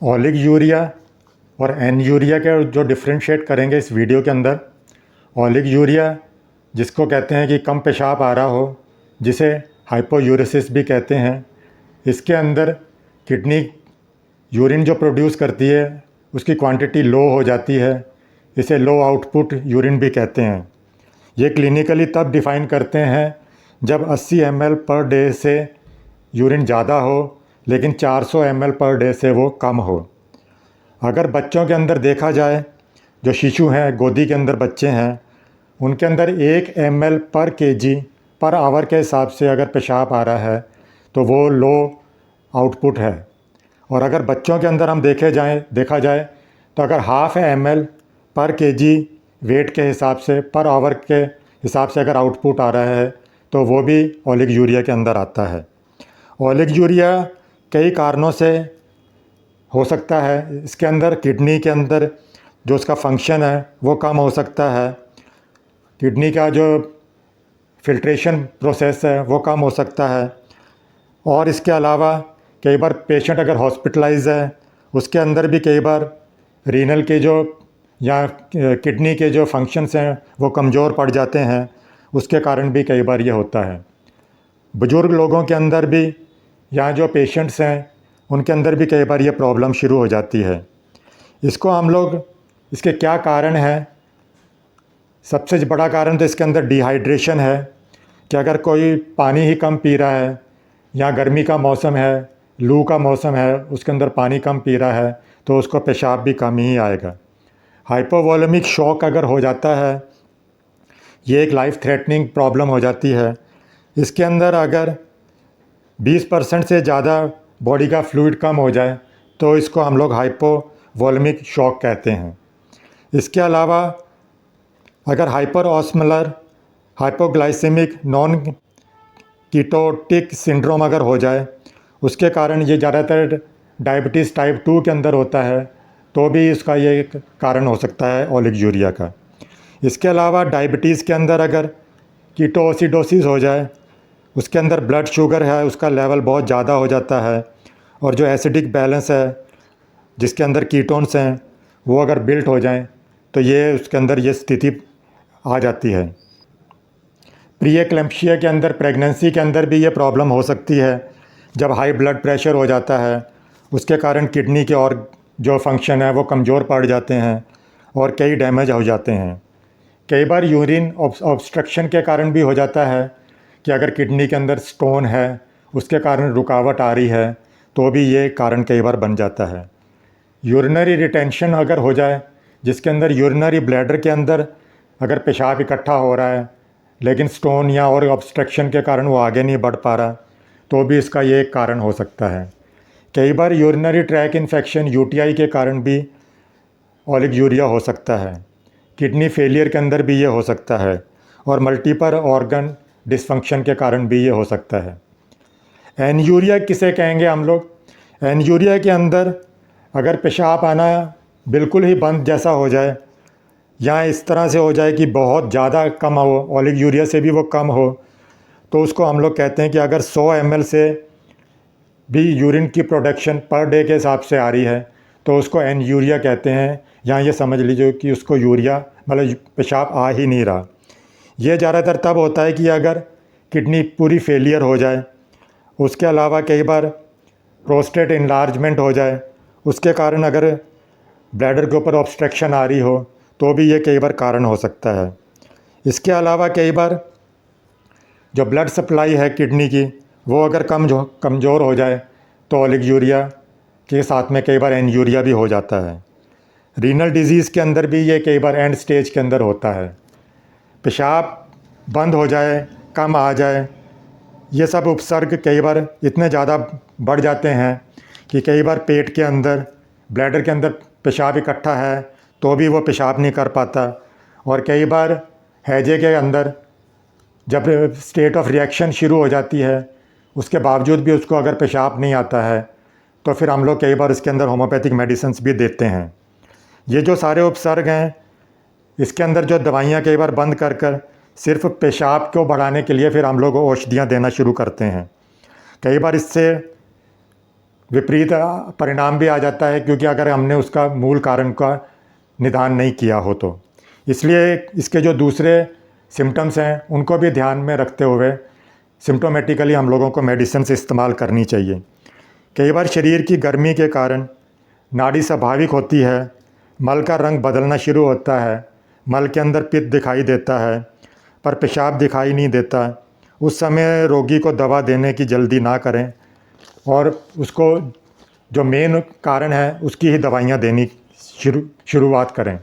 ऑलिग urea और N urea के जो डिफ्रेंशिएट करेंगे इस वीडियो के अंदर। ऑलिग यूरिया जिसको कहते हैं कि कम पेशाब आ रहा हो, जिसे हाइपोयूरेसिस भी कहते हैं, इसके अंदर किडनी यूरिन जो प्रोड्यूस करती है उसकी क्वांटिटी लो हो जाती है। इसे लो आउटपुट यूरिन भी कहते हैं। ये क्लिनिकली तब डिफ़ाइन करते हैं जब 80 ml पर डे से यूरिन ज़्यादा हो, लेकिन 400 ml पर डे से वो कम हो। अगर बच्चों के अंदर देखा जाए, जो शिशु हैं, गोदी के अंदर बच्चे हैं, उनके अंदर 1 ml पर केजी पर आवर के हिसाब से अगर पेशाब आ रहा है तो वो लो आउटपुट है। और अगर बच्चों के अंदर हम देखा जाए तो अगर ½ ml पर केजी वेट के हिसाब से पर आवर के हिसाब से अगर आउटपुट आ रहा है तो वो भी ऑलिग यूरिया के अंदर आता है। ऑलिग यूरिया कई कारणों से हो सकता है। इसके अंदर किडनी के अंदर जो उसका फंक्शन है वो कम हो सकता है। किडनी का जो फिल्ट्रेशन प्रोसेस है वो कम हो सकता है। और इसके अलावा कई बार पेशेंट अगर हॉस्पिटलाइज है, उसके अंदर भी कई बार रीनल के जो या किडनी के जो फंक्शंस हैं वो कमज़ोर पड़ जाते हैं। उसके कारण भी कई बार ये होता है। बुज़ुर्ग लोगों के अंदर भी या जो पेशेंट्स हैं उनके अंदर भी कई बार ये प्रॉब्लम शुरू हो जाती है। इसको हम लोग, इसके क्या कारण हैं? सबसे बड़ा कारण तो इसके अंदर डिहाइड्रेशन है कि अगर कोई पानी ही कम पी रहा है या गर्मी का मौसम है, लू का मौसम है, उसके अंदर पानी कम पी रहा है तो उसको पेशाब भी कम ही आएगा। हाइपोवोलेमिक शॉक अगर हो जाता है, ये एक लाइफ थ्रेटनिंग प्रॉब्लम हो जाती है। इसके अंदर अगर 20% से ज़्यादा बॉडी का फ्लूइड कम हो जाए तो इसको हम लोग हाइपोवोलेमिक शॉक कहते हैं। इसके अलावा अगर hyper osmolar hypoglycemic non ketotic syndrome अगर हो जाए, उसके कारण ये ज़्यादातर डायबिटीज़ टाइप 2 के अंदर होता है, तो भी इसका ये एक कारण हो सकता है ऑलिग यूरिया का। इसके अलावा डायबिटीज़ के अंदर अगर कीटोसिडोसिस हो जाए, उसके अंदर ब्लड शुगर है उसका लेवल बहुत ज़्यादा हो जाता है, और जो एसिडिक बैलेंस है जिसके अंदर कीटोन्स हैं वो अगर बिल्ट हो जाएं तो ये उसके अंदर ये स्थिति आ जाती है। प्री एक्लेम्पशिया के अंदर, प्रेगनेंसी के अंदर भी ये प्रॉब्लम हो सकती है। जब हाई ब्लड प्रेशर हो जाता है उसके कारण किडनी के और जो फंक्शन है वो कमज़ोर पड़ जाते हैं और कई डैमेज हो जाते हैं। कई बार यूरिन ऑब्स्ट्रक्शन के कारण भी हो जाता है कि अगर किडनी के अंदर स्टोन है, उसके कारण रुकावट आ रही है, तो भी ये कारण कई बार बन जाता है। यूरिनरी रिटेंशन अगर हो जाए, जिसके अंदर यूरिनरी ब्लैडर के अंदर अगर पेशाब इकट्ठा हो रहा है लेकिन स्टोन या और ऑब्स्ट्रक्शन के कारण वो आगे नहीं बढ़ पा रहा, तो भी इसका ये एक कारण हो सकता है। कई बार यूरिनरी ट्रैक इन्फेक्शन यूटीआई के कारण भी ऑलिग यूरिया हो सकता है। किडनी फेलियर के अंदर भी ये हो सकता है, और मल्टीपल ऑर्गन डिसफंक्शन के कारण भी ये हो सकता है। एनयूरिया किसे कहेंगे हम लोग? एनयूरिया के अंदर अगर पेशाब आना बिल्कुल ही बंद जैसा हो जाए, या इस तरह से हो जाए कि बहुत ज़्यादा कम हो, ऑलिग यूरिया से भी वो कम हो, तो उसको हम लोग कहते हैं कि अगर 100 ml से भी यूरिन की प्रोडक्शन पर डे के हिसाब से आ रही है तो उसको एन यूरिया कहते हैं। या ये समझ लीजिए कि उसको यूरिया मतलब पेशाब आ ही नहीं रहा। ये ज़्यादातर तब होता है कि अगर किडनी पूरी फेलियर हो जाए, उसके अलावा कई बार प्रोस्टेट इनलार्जमेंट हो जाए, उसके कारण अगर ब्लैडर के ऊपर ऑब्स्ट्रक्शन आ रही हो, तो भी ये कई बार कारण हो सकता है। इसके अलावा कई बार जो ब्लड सप्लाई है किडनी की, वो अगर कमज़ोर हो जाए तो ऑलिग यूरिया के साथ में कई बार एन यूरिया भी हो जाता है। रीनल डिजीज़ के अंदर भी ये कई बार एंड स्टेज के अंदर होता है। पेशाब बंद हो जाए, कम आ जाए, ये सब उपसर्ग कई बार इतने ज़्यादा बढ़ जाते हैं कि कई बार पेट के अंदर, ब्लैडर के अंदर पेशाब इकट्ठा है तो भी वो पेशाब नहीं कर पाता। और कई बार हैजे के अंदर जब स्टेट ऑफ रिएक्शन शुरू हो जाती है, उसके बावजूद भी उसको अगर पेशाब नहीं आता है तो फिर हम लोग कई बार उसके अंदर होम्योपैथिक मेडिसिन्स भी देते हैं। ये जो सारे उपसर्ग हैं, इसके अंदर जो दवाइयाँ कई बार बंद कर कर सिर्फ पेशाब को बढ़ाने के लिए फिर हम लोग औषधियाँ देना शुरू करते हैं। कई बार इससे विपरीत परिणाम भी आ जाता है, क्योंकि अगर हमने उसका मूल कारण का निदान नहीं किया हो तो। इसलिए इसके जो दूसरे सिम्टम्स हैं उनको भी ध्यान में रखते हुए सिम्टोमेटिकली हम लोगों को मेडिसिन से इस्तेमाल करनी चाहिए। कई बार शरीर की गर्मी के कारण नाड़ी स्वाभाविक होती है, मल का रंग बदलना शुरू होता है, मल के अंदर पित्त दिखाई देता है पर पेशाब दिखाई नहीं देता। उस समय रोगी को दवा देने की जल्दी ना करें और उसको जो मेन कारण है उसकी ही दवाइयाँ देनी शुरुआत करें।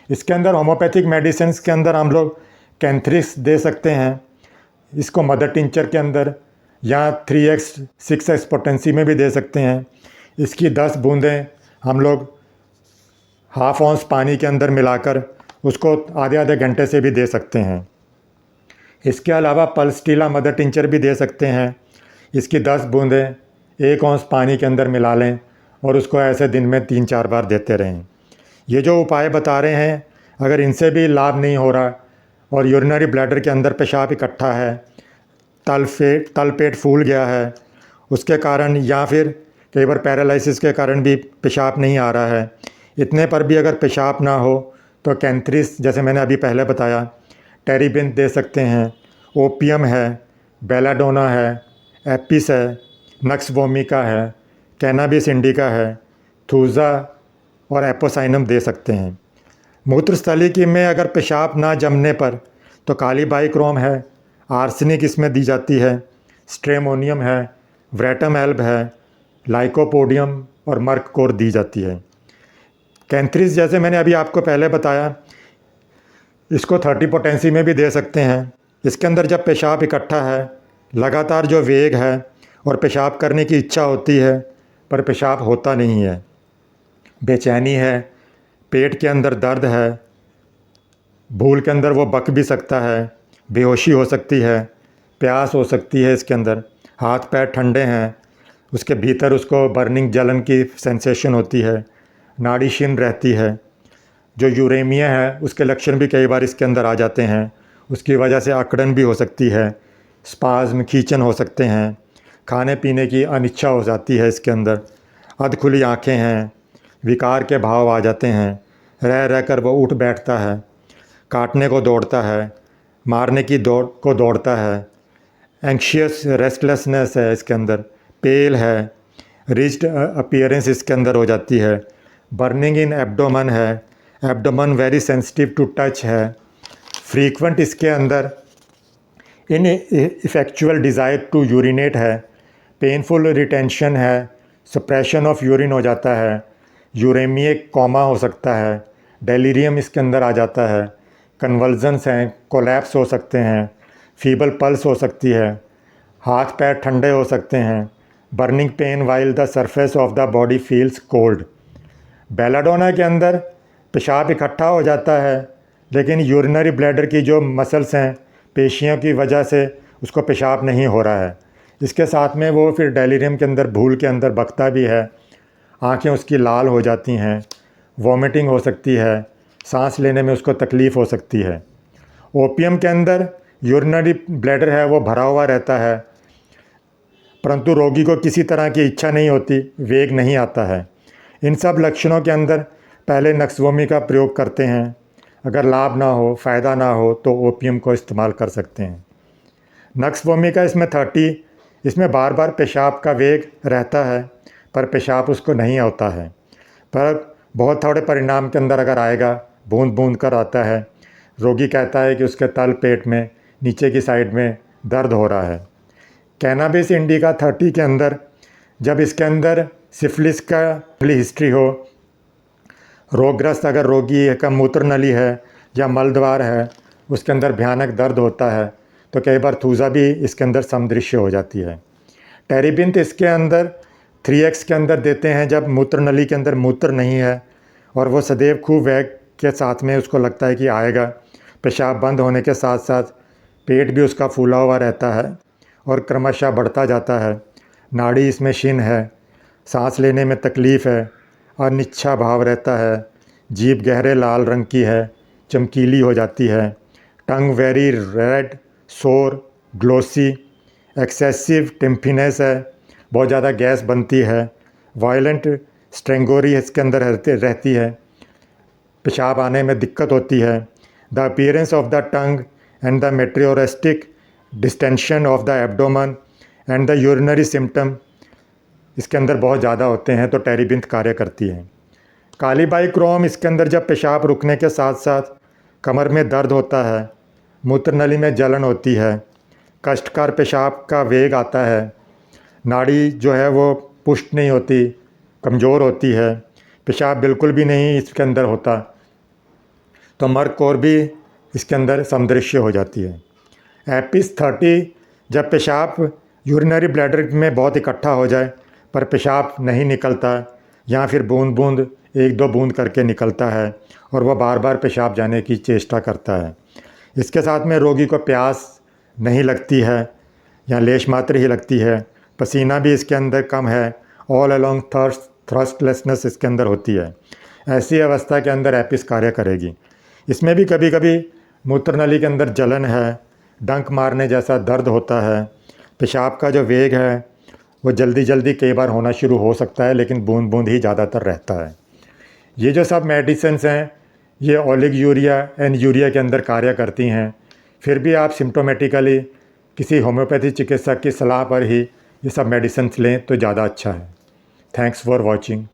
इसके अंदर होम्योपैथिक मेडिसिन के अंदर हम लोग कैंथ्रिक्स दे सकते हैं, इसको मदर टिंचर के अंदर या 3x 6x पोटेंसी में भी दे सकते हैं। इसकी 10 बूंदें हम लोग हाफ ऑन्स पानी के अंदर मिलाकर उसको आधे आधे घंटे से भी दे सकते हैं। इसके अलावा पल्सटीला मदर टिंचर भी दे सकते हैं। इसकी 10 बूंदें 1 औंस पानी के अंदर मिला लें और उसको ऐसे दिन में 3-4 बार देते रहें। ये जो उपाय बता रहे हैं, अगर इनसे भी लाभ नहीं हो रहा और यूरिनरी ब्लैडर के अंदर पेशाब इकट्ठा है, तल पेट फूल गया है उसके कारण, या फिर कई बार पैरालिसिस के कारण भी पेशाब नहीं आ रहा है, इतने पर भी अगर पेशाब ना हो तो कैंथ्रिस जैसे मैंने अभी पहले बताया, टेरिबिन दे सकते हैं, ओपियम है, बेलाडोना है, एपिस है, नक्स वोमिका है, कैनाबिस इंडिका है, थूजा और एपोसाइनम दे सकते हैं। मूत्रस्थली की में अगर पेशाब ना जमने पर तो काली बाइक्रोम है, आर्सेनिक इसमें दी जाती है, स्ट्रेमोनियम है, व्रेटम एल्ब है, लाइकोपोडियम और मर्ककोर दी जाती है। कैंथ्रिस जैसे मैंने अभी आपको पहले बताया, इसको 30 पोटेंसी में भी दे सकते हैं। इसके अंदर जब पेशाब इकट्ठा है, लगातार जो वेग है और पेशाब करने की इच्छा होती है पर पेशाब होता नहीं है, बेचैनी है, पेट के अंदर दर्द है, भूल के अंदर वो बक भी सकता है, बेहोशी हो सकती है, प्यास हो सकती है, इसके अंदर हाथ पैर ठंडे हैं, उसके भीतर उसको बर्निंग जलन की सेंसेशन होती है, नाड़ी क्षीण रहती है। जो यूरेमिया है उसके लक्षण भी कई बार इसके अंदर आ जाते हैं, उसकी वजह से अकड़न भी हो सकती है, स्पाज्म खींचन हो सकते हैं, खाने पीने की अनिच्छा हो जाती है, इसके अंदर अधखुली आँखें हैं, विकार के भाव आ जाते हैं, रह रह कर वो उठ बैठता है, काटने को दौड़ता है, मारने की दौड़ता है, एंक्शियस रेस्टलेसनेस है इसके अंदर, पेल है, रिज्ड अपीयरेंस इसके अंदर हो जाती है, बर्निंग इन एब्डोमन है, abdomen very sensitive to touch है, फ्रीक्वेंट इसके अंदर ineffectual desire to urinate है, पेनफुल रिटेंशन है, सप्रेशन ऑफ यूरिन हो जाता है, यूरेमिक कोमा हो सकता है, डेलीरियम इसके अंदर आ जाता है, कन्वल्जन्स हैं, कोलैप्स हो सकते हैं, फीबल पल्स हो सकती है, हाथ पैर ठंडे हो सकते हैं, burning pain while the surface of the body feels cold. Belladonna के अंदर पेशाब इकट्ठा हो जाता है, लेकिन यूरिनरी ब्लैडर की जो मसल्स हैं, पेशियों की वजह से उसको पेशाब नहीं हो रहा है। इसके साथ में वो फिर डेलीरियम के अंदर भूल के अंदर बकता भी है, आँखें उसकी लाल हो जाती हैं, वॉमिटिंग हो सकती है, सांस लेने में उसको तकलीफ़ हो सकती है। ओपियम के अंदर यूरिनरी ब्लैडर है वो भरा हुआ रहता है, परंतु रोगी को किसी तरह की इच्छा नहीं होती, वेग नहीं आता है। इन सब लक्षणों के अंदर पहले नक्सवोमी का प्रयोग करते हैं, अगर लाभ ना हो, फ़ायदा ना हो तो ओपियम को इस्तेमाल कर सकते हैं। नक्सवोमी का इसमें 30, इसमें बार बार पेशाब का वेग रहता है पर पेशाब उसको नहीं होता है, पर बहुत थोड़े परिणाम के अंदर अगर आएगा, बूंद बूंद कर आता है, रोगी कहता है कि उसके तल पेट में नीचे की साइड में दर्द हो रहा है। कैनाबिस इंडिका 30 के अंदर जब इसके अंदर सिफिलिस का हिस्ट्री हो, रोगग्रस्त अगर रोगी का मूत्र नली है या मलद्वार है, उसके अंदर भयानक दर्द होता है, तो कई बार थूजा भी इसके अंदर समदृश्य हो जाती है। टेरिबिंथ इसके अंदर 3x के अंदर देते हैं जब मूत्र नली के अंदर मूत्र नहीं है और वो सदैव खूब वेग के साथ में उसको लगता है कि आएगा, पेशाब बंद होने के साथ साथ पेट भी उसका फूला हुआ रहता है और क्रमशः बढ़ता जाता है, नाड़ी इसमें क्षीण है, सांस लेने में तकलीफ़ है, अनिच्छा भाव रहता है, जीभ गहरे लाल रंग की है, चमकीली हो जाती है, टंग वेरी रेड, सोर, ग्लोसी, एक्सेसिव टिम्फिनेस है, बहुत ज़्यादा गैस बनती है, वायलेंट स्ट्रेंगोरी इसके अंदर रहती है, पेशाब आने में दिक्कत होती है। The appearance of the tongue and the meteoristic distension of the abdomen and the urinary symptom इसके अंदर बहुत ज़्यादा होते हैं, तो टेरिबिंथ कार्य करती है। काली बाइक्रोम इसके अंदर जब पेशाब रुकने के साथ साथ कमर में दर्द होता है, मूत्रनली में जलन होती है, कष्टकार पेशाब का वेग आता है, नाड़ी जो है वो पुष्ट नहीं होती, कमज़ोर होती है, पेशाब बिल्कुल भी नहीं इसके अंदर होता, तो मर्क और भी इसके अंदर समदृश्य हो जाती है। एपिस 30 जब पेशाब यूरिनरी ब्लैडर में बहुत इकट्ठा हो जाए पर पेशाब नहीं निकलता या फिर बूंद बूंद 1-2 बूंद करके निकलता है और वह बार बार पेशाब जाने की चेष्टा करता है। इसके साथ में रोगी को प्यास नहीं लगती है या लेश मात्र ही लगती है, पसीना भी इसके अंदर कम है, ऑल अलोंग थ्रस्टलेसनेस इसके अंदर होती है। ऐसी अवस्था के अंदर एपिस कार्य करेगी। इसमें भी कभी कभी मूत्रनली के अंदर जलन है, डंक मारने जैसा दर्द होता है, पेशाब का जो वेग है वो जल्दी जल्दी कई बार होना शुरू हो सकता है, लेकिन बूंद बूंद ही ज़्यादातर रहता है। ये जो सब मेडिसिन्स हैं ये ओलिगोयूरिया एंड यूरिया के अंदर कार्य करती हैं। फिर भी आप सिम्टोमेटिकली किसी होम्योपैथी चिकित्सक की सलाह पर ही ये सब मेडिसिन्स लें तो ज़्यादा अच्छा है। Thanks for watching.